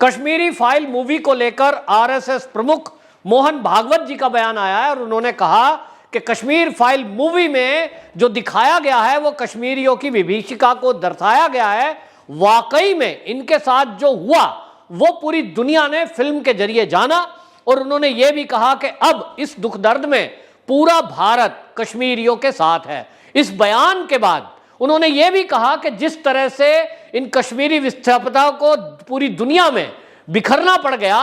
Kashmiri file movie को लेकर RSS प्रमुख मोहन भागवत जी का बयान आया है और उन्होंने कहा कि कश्मीर फाइल मूवी में जो दिखाया गया है वो कश्मीरियों की विभीषिका को दर्शाया गया है। वाकई में इनके साथ जो हुआ वो पूरी दुनिया ने फिल्म के जरिए जाना और उन्होंने ये भी कहा कि अब इस दुख दर्द में पूरा भारत कश्मीरियों के साथ है। इस बयान के बाद उन्होंने ये भी कहा कि जिस तरह से इन कश्मीरी विस्थापितों को पूरी दुनिया में बिखरना पड़ गया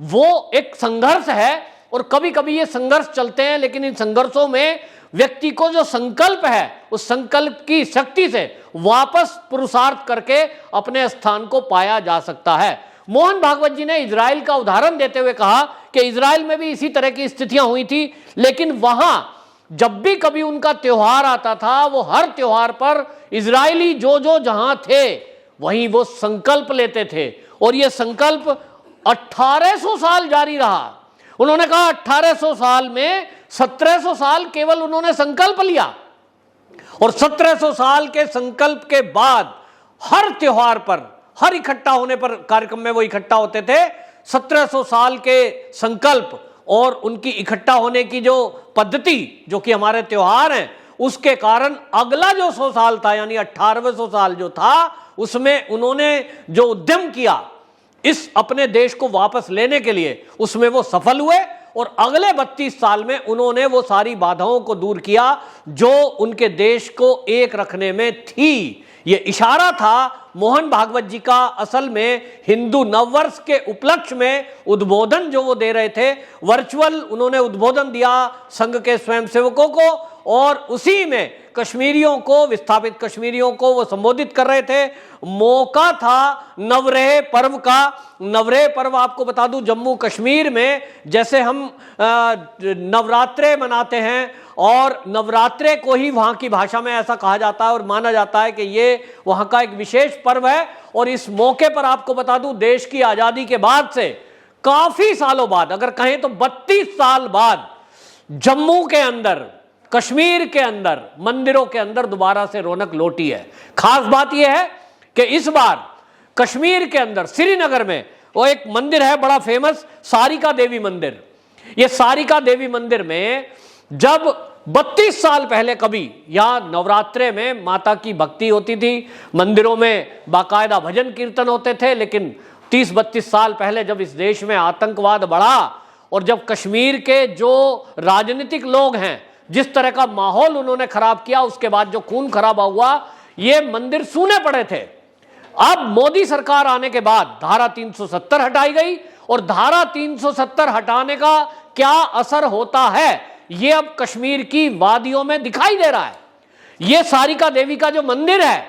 वो एक संघर्ष है और कभी कभी ये संघर्ष चलते हैं, लेकिन इन संघर्षों में व्यक्ति को जो संकल्प है उस संकल्प की शक्ति से वापस पुरुषार्थ करके अपने स्थान को पाया जा सकता है। मोहन भागवत जी ने इजराइल का उदाहरण देते हुए कहा कि इजराइल में भी इसी तरह की स्थितियां हुई थी, लेकिन वहां जब भी कभी उनका त्योहार आता था वो हर त्योहार पर इजरायली जो जहां थे वहीं वो संकल्प लेते थे और ये संकल्प 1800 साल जारी रहा। उन्होंने कहा 1800 साल में 1700 साल केवल उन्होंने संकल्प लिया और 1700 साल के संकल्प के बाद हर त्योहार पर, हर इकट्ठा होने पर, कार्यक्रम में वो इकट्ठा होते थे। 1700 साल के संकल्प और उनकी इकट्ठा होने की जो पद्धति जो कि हमारे त्योहार हैं उसके कारण अगला जो 100 साल था यानी 1800 साल जो था उसमें उन्होंने जो उद्यम किया इस अपने देश को वापस लेने के लिए उसमें वो सफल हुए और अगले 32 साल में उन्होंने वो सारी बाधाओं को दूर किया जो उनके देश को एक रखने में थी। ये इशारा था मोहन भागवत जी का असल में हिंदू नववर्ष के उपलक्ष्य में उद्बोधन जो वो दे रहे थे, वर्चुअल उन्होंने उद्बोधन दिया संघ के स्वयंसेवकों को और उसी में कश्मीरियों को, विस्थापित कश्मीरियों को वो संबोधित कर रहे थे। मौका था नवरेह पर्व का। नवरेह पर्व आपको बता दूं जम्मू कश्मीर में जैसे हम नवरात्रे मनाते हैं और नवरात्रे को ही वहां की भाषा में ऐसा कहा जाता है और माना जाता है कि ये वहां का एक विशेष पर्व है। और इस मौके पर आपको बता दूं देश की आजादी के बाद से काफी सालों बाद, अगर कहें तो 32 साल बाद जम्मू के अंदर, कश्मीर के अंदर मंदिरों के अंदर दोबारा से रौनक लौटी है। खास बात यह है कि इस बार कश्मीर के अंदर श्रीनगर में वो एक मंदिर है बड़ा फेमस, सारिका देवी मंदिर। ये सारिका देवी मंदिर में जब 32 साल पहले कभी यहां नवरात्रे में माता की भक्ति होती थी, मंदिरों में बाकायदा भजन कीर्तन होते थे, लेकिन 30-32 साल पहले जब इस देश में आतंकवाद बढ़ा और जब कश्मीर के जो राजनीतिक लोग हैं जिस तरह का माहौल उन्होंने खराब किया, उसके बाद जो खून खराबा हुआ, ये मंदिर सूने पड़े थे। अब मोदी सरकार आने के बाद धारा 370 हटाई गई और धारा 370 हटाने का क्या असर होता है ये अब कश्मीर की वादियों में दिखाई दे रहा है। ये सारिका देवी का जो मंदिर है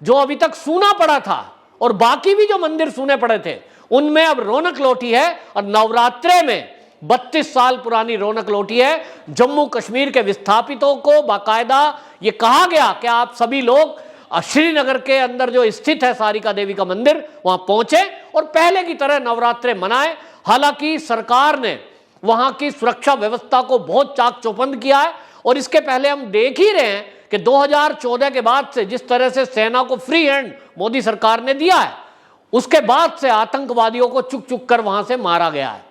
जो अभी तक सूना पड़ा था और बाकी भी जो मंदिर सूने पड़े थे उनमें अब रौनक लौटी है और नवरात्रे में 32 साल पुरानी रौनक लौटी है। जम्मू कश्मीर के विस्थापितों को बाकायदा ये कहा गया कि आप सभी लोग श्रीनगर के अंदर जो स्थित है सारिका देवी का मंदिर वहां पहुंचे और पहले की तरह नवरात्रे मनाएं। हालांकि सरकार ने वहां की सुरक्षा व्यवस्था को बहुत चाक चौबंद किया है और इसके पहले हम देख ही रहे हैं कि 2014 के बाद से जिस तरह से सेना को फ्री हैंड मोदी सरकार ने दिया है उसके बाद से आतंकवादियों को चुक चुक कर वहां से मारा गया है।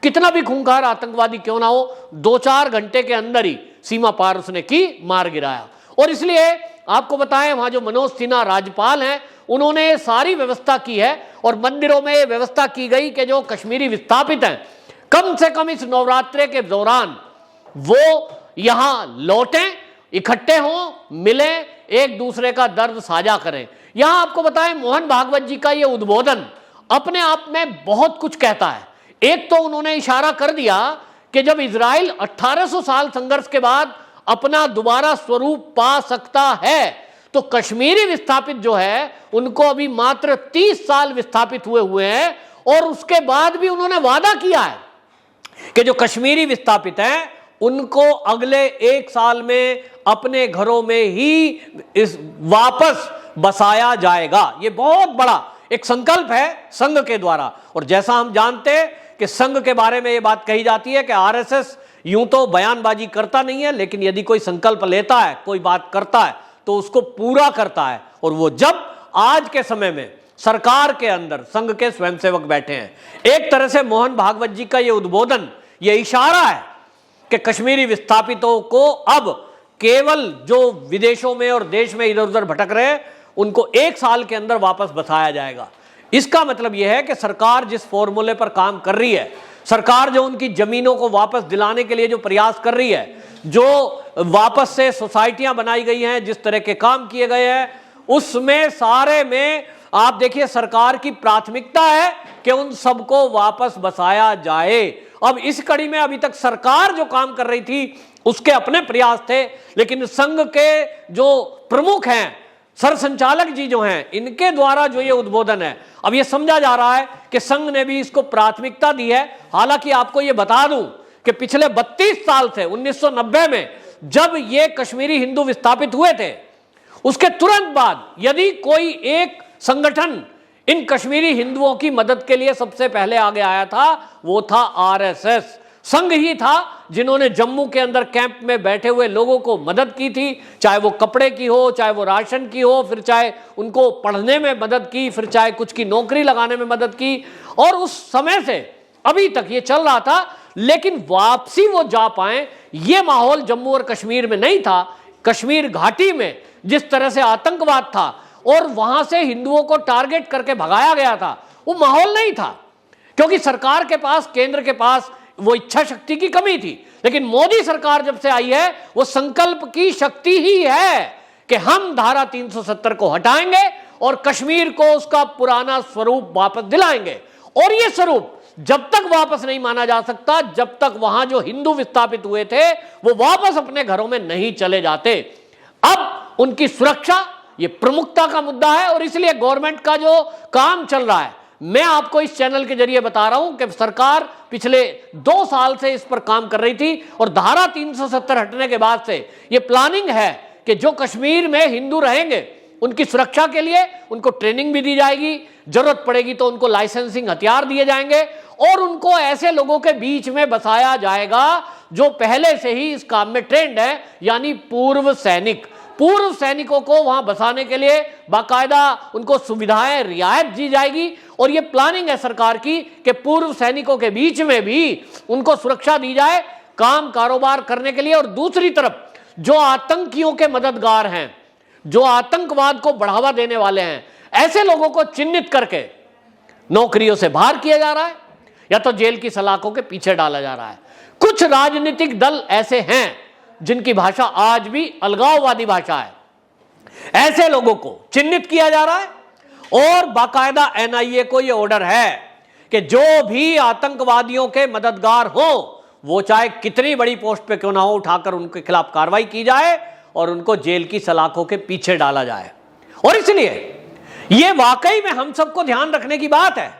कितना भी खूंखार आतंकवादी क्यों ना हो, 2-4 घंटे के अंदर ही सीमा पार उसने की, मार गिराया। और इसलिए आपको बताएं वहां जो मनोज सिन्हा राज्यपाल हैं उन्होंने सारी व्यवस्था की है और मंदिरों में यह व्यवस्था की गई कि जो कश्मीरी विस्थापित हैं कम से कम इस नवरात्रे के दौरान वो यहां लौटें, इकट्ठे हों, मिलें, एक दूसरे का दर्द साझा करें। यहां आपको बताएं मोहन भागवत जी का यह उद्बोधन अपने आप में बहुत कुछ कहता है। एक तो उन्होंने इशारा कर दिया कि जब इजराइल 1800 साल संघर्ष के बाद अपना दोबारा स्वरूप पा सकता है तो कश्मीरी विस्थापित जो है उनको अभी मात्र 30 साल विस्थापित हुए हैं और उसके बाद भी उन्होंने वादा किया है कि जो कश्मीरी विस्थापित हैं उनको अगले 1 साल में अपने घरों में ही इस वापस बसाया जाएगा। ये बहुत बड़ा एक संकल्प है संघ के द्वारा। और जैसा हम जानते हैं कि संघ के बारे में ये बात कही जाती है कि आरएसएस यूं तो बयानबाजी करता नहीं है, लेकिन यदि कोई संकल्प लेता है, कोई बात करता है तो उसको पूरा करता है। और वो जब आज के समय में सरकार के अंदर संघ के स्वयंसेवक बैठे हैं। एक तरह से मोहन भागवत जी का ये उद्बोधन, ये इशारा है कि कश्मीरी विस्थापितों को अब केवल जो विदेशों में और देश में इधर उधर भटक रहे हैं उनको 1 साल के अंदर वापस बसाया जाएगा। इसका मतलब यह है कि सरकार जिस फॉर्मूले पर काम कर रही है, सरकार जो उनकी जमीनों को वापस दिलाने के लिए जो प्रयास कर रही है, जो वापस से सोसाइटियां बनाई गई हैं, जिस तरह के काम किए गए हैं, उसमें सारे में आप देखिए सरकार की प्राथमिकता है कि उन सबको वापस बसाया जाए। अब इस कड़ी में अभी तक सरकार जो काम कर रही थी उसके अपने प्रयास थे, लेकिन संघ के जो प्रमुख हैं, सरसंचालक जी जो हैं, इनके द्वारा जो ये उद्बोधन है, अब ये समझा जा रहा है कि संघ ने भी इसको प्राथमिकता दी है। हालांकि आपको ये बता दूं कि पिछले 32 साल से 1990 में जब ये कश्मीरी हिंदू विस्थापित हुए थे, उसके तुरंत बाद यदि कोई एक संगठन इन कश्मीरी हिंदुओं की मदद के लिए सबसे पहले आगे आया था, वो था आरएसएस। संघ ही था जिन्होंने जम्मू के अंदर कैंप में बैठे हुए लोगों को मदद की थी, चाहे वो कपड़े की हो, चाहे वो राशन की हो, फिर चाहे उनको पढ़ने में मदद की, फिर चाहे कुछ की नौकरी लगाने में मदद की। और उस समय से अभी तक ये चल रहा था, लेकिन वापसी वो जा पाए ये माहौल जम्मू और कश्मीर में नहीं था। कश्मीर घाटी में जिस तरह से आतंकवाद था और वहां से हिंदुओं को टारगेट करके भगाया गया था, वो माहौल नहीं था, क्योंकि सरकार के पास, केंद्र के पास वो इच्छा शक्ति की कमी थी। लेकिन मोदी सरकार जब से आई है, वो संकल्प की शक्ति ही है कि हम धारा 370 को हटाएंगे और कश्मीर को उसका पुराना स्वरूप वापस दिलाएंगे। और ये स्वरूप जब तक वापस नहीं माना जा सकता, जब तक वहां जो हिंदू विस्थापित हुए थे वो वापस अपने घरों में नहीं चले जाते। अब उनकी सुरक्षा ये प्रमुखता का मुद्दा है, और इसलिए गवर्नमेंट का जो काम चल रहा है, मैं आपको इस चैनल के जरिए बता रहा हूं कि सरकार पिछले 2 साल से इस पर काम कर रही थी, और धारा 370 हटने के बाद से ये प्लानिंग है कि जो कश्मीर में हिंदू रहेंगे उनकी सुरक्षा के लिए उनको ट्रेनिंग भी दी जाएगी, जरूरत पड़ेगी तो उनको लाइसेंसिंग हथियार दिए जाएंगे, और उनको ऐसे लोगों के बीच में बसाया जाएगा जो पहले से ही इस काम में ट्रेंड है, यानी पूर्व सैनिक। पूर्व सैनिकों को वहां बसाने के लिए बाकायदा उनको सुविधाएं, रियायत दी जाएगी। और ये प्लानिंग है सरकार की कि पूर्व सैनिकों के बीच में भी उनको सुरक्षा दी जाए काम कारोबार करने के लिए। और दूसरी तरफ जो आतंकियों के मददगार हैं, जो आतंकवाद को बढ़ावा देने वाले हैं, ऐसे लोगों को चिन्हित करके नौकरियों से बाहर किया जा रहा है या तो जेल की सलाखों के पीछे डाला जा रहा है। कुछ राजनीतिक दल ऐसे हैं जिनकी भाषा आज भी अलगाववादी भाषा है, ऐसे लोगों को चिन्हित किया जा रहा है। और बाकायदा एनआईए को यह ऑर्डर है कि जो भी आतंकवादियों के मददगार हो, वो चाहे कितनी बड़ी पोस्ट पे क्यों ना हो, उठाकर उनके खिलाफ कार्रवाई की जाए और उनको जेल की सलाखों के पीछे डाला जाए। और इसलिए यह वाकई में हम सबको ध्यान रखने की बात है।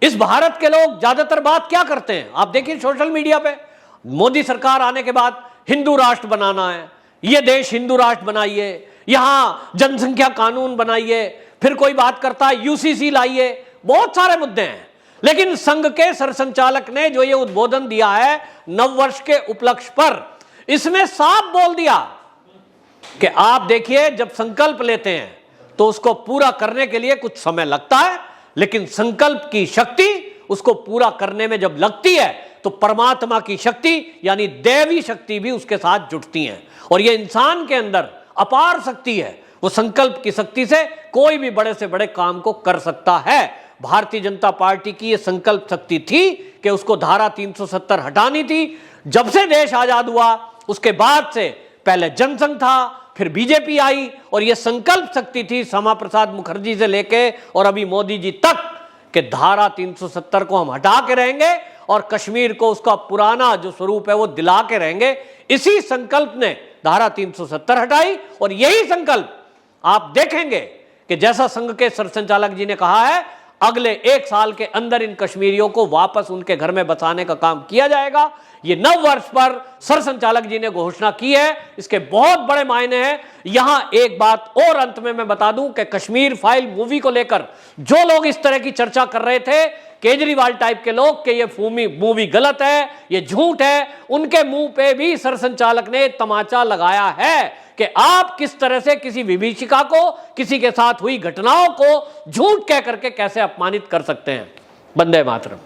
इस भारत के लोग ज्यादातर बात क्या करते हैं, आप देखिए सोशल मीडिया पे, मोदी सरकार आने के बाद हिंदू राष्ट्र बनाना है, यह देश हिंदू राष्ट्र बनाइए, यहां जनसंख्या कानून बनाइए, फिर कोई बात करता है यूसीसी लाइए, बहुत सारे मुद्दे हैं। लेकिन संघ के सरसंचालक ने जो ये उद्बोधन दिया है नववर्ष के उपलक्ष्य पर, इसमें साफ बोल दिया कि आप देखिए जब संकल्प लेते हैं तो उसको पूरा करने के लिए कुछ समय लगता है, लेकिन संकल्प की शक्ति उसको पूरा करने में जब लगती है तो परमात्मा की शक्ति यानी दैवी शक्ति भी उसके साथ जुटती है। और ये इंसान के अंदर अपार शक्ति है, वो संकल्प की शक्ति से कोई भी बड़े से बड़े काम को कर सकता है। भारतीय जनता पार्टी की ये संकल्प शक्ति थी कि उसको धारा 370 हटानी थी। जब से देश आजाद हुआ उसके बाद से पहले जनसंघ था, फिर बीजेपी आई, और यह संकल्प शक्ति थी श्यामा प्रसाद मुखर्जी से लेके और अभी मोदी जी तक कि धारा 370 को हम हटा के रहेंगे और कश्मीर को उसका पुराना जो स्वरूप है वो दिला के रहेंगे। इसी संकल्प ने धारा 370 हटाई, और यही संकल्प आप देखेंगे कि जैसा संघ के सरसंचालक जी ने कहा है, अगले 1 साल के अंदर इन कश्मीरियों को वापस उनके घर में बसाने का काम किया जाएगा। ये नव वर्ष पर सरसंचालक जी ने घोषणा की है, इसके बहुत बड़े मायने हैं। यहां एक बात और अंत में मैं बता दूं कि कश्मीर फाइल मूवी को लेकर जो लोग इस तरह की चर्चा कर रहे थे, केजरीवाल टाइप के लोग, कि ये मूवी गलत है, ये झूठ है, उनके मुंह पे भी सरसंचालक ने तमाचा लगाया है कि आप किस तरह से किसी विभीषिका को, किसी के साथ हुई घटनाओं को झूठ कह करके कैसे अपमानित कर सकते हैं। वंदे मातरम।